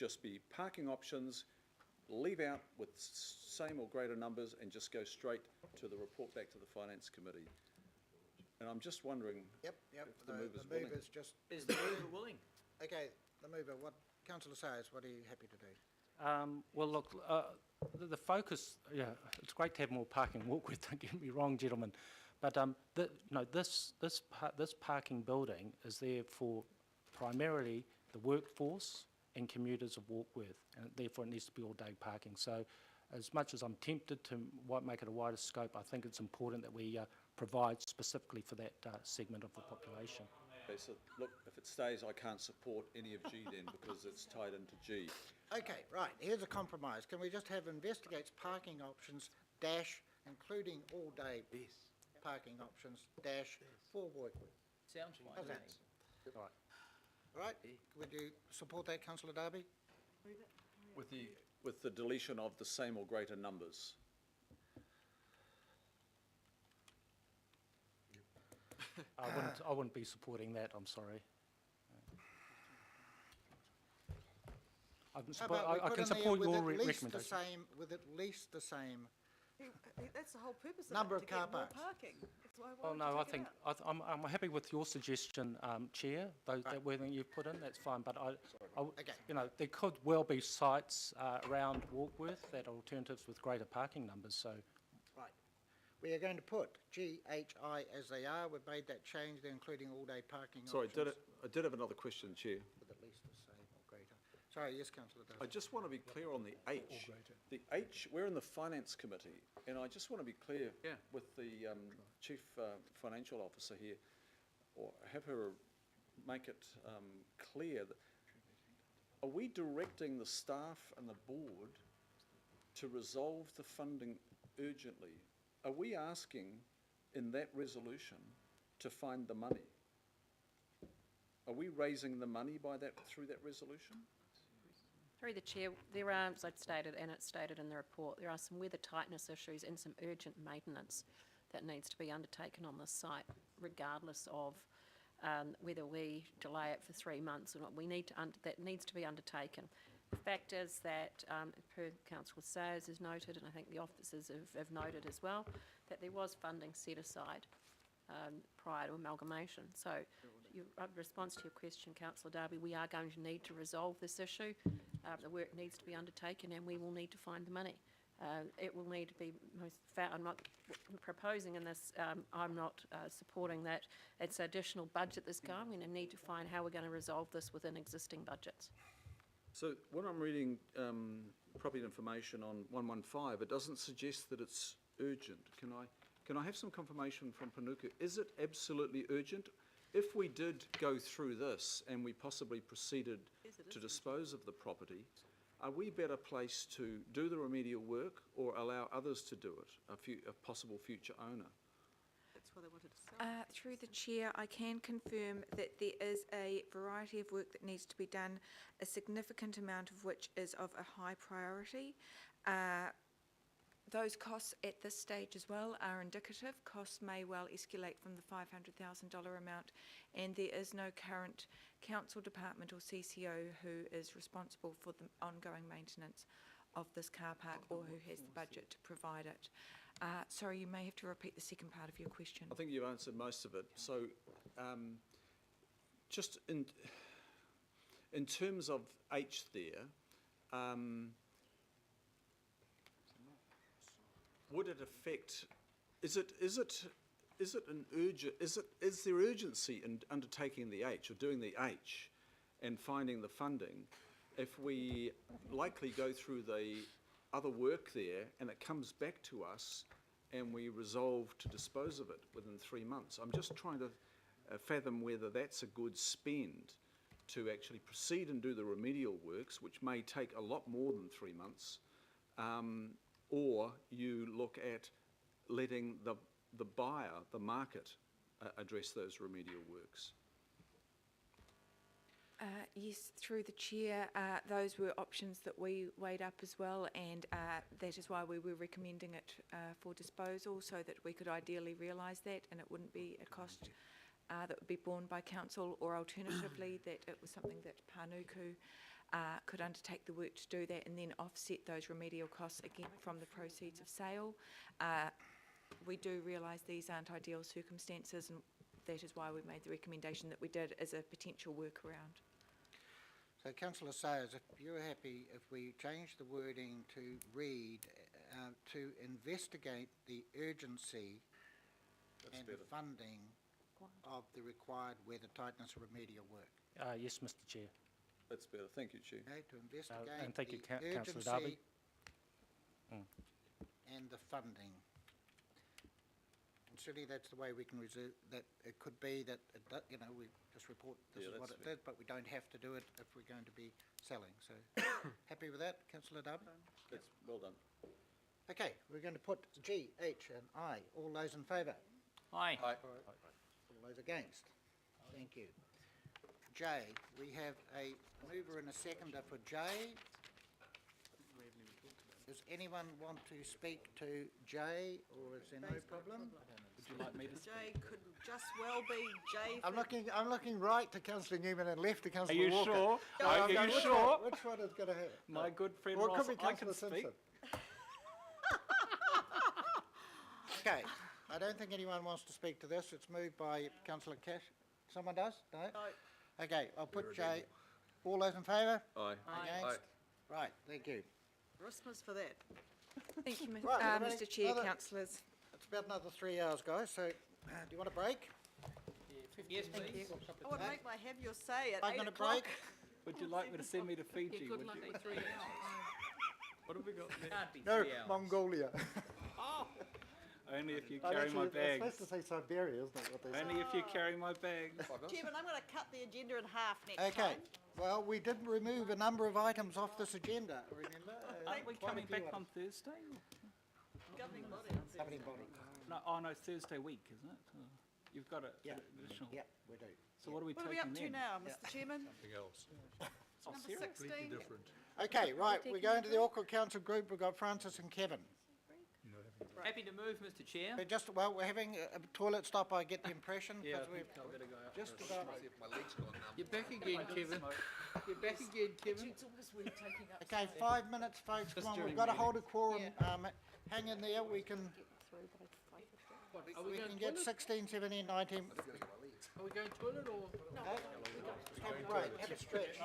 just be parking options, leave out with same or greater numbers and just go straight to the report back to the Finance Committee. And I'm just wondering Yep. if the mover's willing. Is the mover willing? Okay, the mover, Councillor Sayers, what are you happy to do? Well, look, the focus, yeah, it's great to have more parking Warkworth, don't get me wrong, gentlemen, but this parking building is there for primarily the workforce and commuters of Warkworth, and therefore it needs to be all-day parking. So as much as I'm tempted to make it a wider scope, I think it's important that we provide specifically for that segment of the population. Okay, so look, if it stays, I can't support any of G then because it's tied into G. Okay, right, here's a compromise. Can we just have investigates parking options dash, including all-day parking options dash for Warkworth? Sounds fine. How's to that? me. All right, would you support that, Councillor Darby? With the deletion of the same or greater numbers. I wouldn't be supporting that, I'm sorry. I can support your recommendation. With at least the same That's the whole purpose number of it, of to car get more parks. parking. That's why Oh no, I think I'm happy with your suggestion, Chair. That wording you've put in, that's fine. But Okay. you know, there could well be sites around Warkworth that are alternatives with greater parking numbers. So, Right. We are going to put GHI as they are. We've made that change. They're including all-day parking Sorry, options. I did have another question, Chair. With at least the same or greater. Sorry, yes, Councillor Darby. I just want to be clear on the H. The H, we're in the Finance Committee, and I just want to be clear with the Chief Financial Officer here, or have her make it clear that are we directing the staff and the board to resolve the funding urgently? Are we asking in that resolution to find the money? Are we raising the money by through that resolution? Through the Chair, there are, as I've stated, and it's stated in the report, there are some weather tightness issues and some urgent maintenance that needs to be undertaken on this site, regardless of whether we delay it for 3 months or not. That needs to be undertaken. The fact is that, per Councillor Sayers has noted, and I think the officers have noted as well, that there was funding set aside prior to amalgamation. So, in response to your question, Councillor Darby, we are going to need to resolve this issue. The work needs to be undertaken, and we will need to find the money. It will need to be I'm not proposing in this. I'm not supporting that. It's additional budget that's going. We're going to need to find how we're going to resolve this within existing budgets. So when I'm reading property information on 115, it doesn't suggest that it's urgent. Can I have some confirmation from Panuku? Is it absolutely urgent? If we did go through this and we possibly proceeded to dispose of the property, are we better placed to do the remedial work or allow others to do it, a possible future owner? That's what they wanted to sell. Through the Chair, I can confirm that there is a variety of work that needs to be done, a significant amount of which is of a high priority. Those costs at this stage as well are indicative. Costs may well escalate from the $500,000 amount, and there is no current council department or CCO who is responsible for the ongoing maintenance of this car park or who has the budget to provide it. Sorry, you may have to repeat the second part of your question. I think you've answered most of it. So just in terms of H there, would it affect? Is there urgency in undertaking the H or doing the H and finding the funding if we likely go through the other work there and it comes back to us and we resolve to dispose of it within 3 months? I'm just trying to fathom whether that's a good spend to actually proceed and do the remedial works, which may take a lot more than 3 months, or you look at letting the buyer, the market, address those remedial works. Yes, through the Chair, those were options that we weighed up as well, and that is why we were recommending it for disposal, so that we could ideally realise that and it wouldn't be a cost that would be borne by council, or alternatively that it was something that Panuku could undertake the work to do that and then offset those remedial costs again from the proceeds of sale. We do realise these aren't ideal circumstances, and that is why we made the recommendation that we did as a potential workaround. So councillor Sayers, if you're happy, if we change the wording to read, to investigate the urgency and the funding of the required weather tightness remedial work. Yes, Mr Chair. That's better, thank you, Chair. Okay, to investigate and thank you, the Councillor Darby. urgency and the funding. And certainly that's the way we can reserve, that it could be that, we just report this Yeah, is what that's it fair. did, but we don't have to do it if we're going to be selling. So, happy with that, councillor Darby? That's well done. Okay, we're going to put G, H and I. All those in favour? Aye. Aye. All those against? Thank you. J, we have a mover and a seconder for J. Does anyone want to speak to J, or is there no problem? Would you like me to? J could just well be J for... I'm looking right to councillor Newman and left to Are councillor you Walker. sure? No, Are I'm you going, sure? Which one is going to hit? My good friend Or it Ross, could be I can councillor speak. Simpson. Okay, I don't think anyone wants to speak to this. It's moved by councillor Cash. Someone does? No? No. Okay, I'll put J. All those in favour? Aye. Against? Right, thank you. Christmas for that. Thank you, Right, everybody, Mr Chair, another- councillors. It's about another 3 hours, guys, so do you want a break? Yes, please. I want to make my have your say at 5 8 minute o'clock. break? Would you like me to send me to Fiji? Would you? 3 hours. What have we got there? Can't be No, 3 hours. Mongolia. Only if you carry my It's bags. supposed to say Siberia, isn't it, what they say? Only if you carry my bags. Chairman, I'm going to cut the agenda in half next Okay, time. well, we did remove a number of items off this agenda, remember? Aren't we Quite a coming few back on items. Thursday? Governing body. Governing body. No, Thursday week, isn't it? You've got a Yeah, an additional. yeah, we do. So what are we What are we taking up to then? now, Mr Chairman? Oh, Number seriously? 16? Okay, right, we're going to the Auckland Council group. We've got Francis and Kevin. Happy to move, Mr Chair. We're having a toilet stop, I get the impression, Yeah, I because think we've I'll better go up. just about... You're back again, Kevin. You're back again, Kevin. Okay, 5 minutes, folks, come on, we've during got to hold a meetings. quorum. Hang in there, we can get 16, 17, 19... Are we going toilet or? Have a break, have a stretch.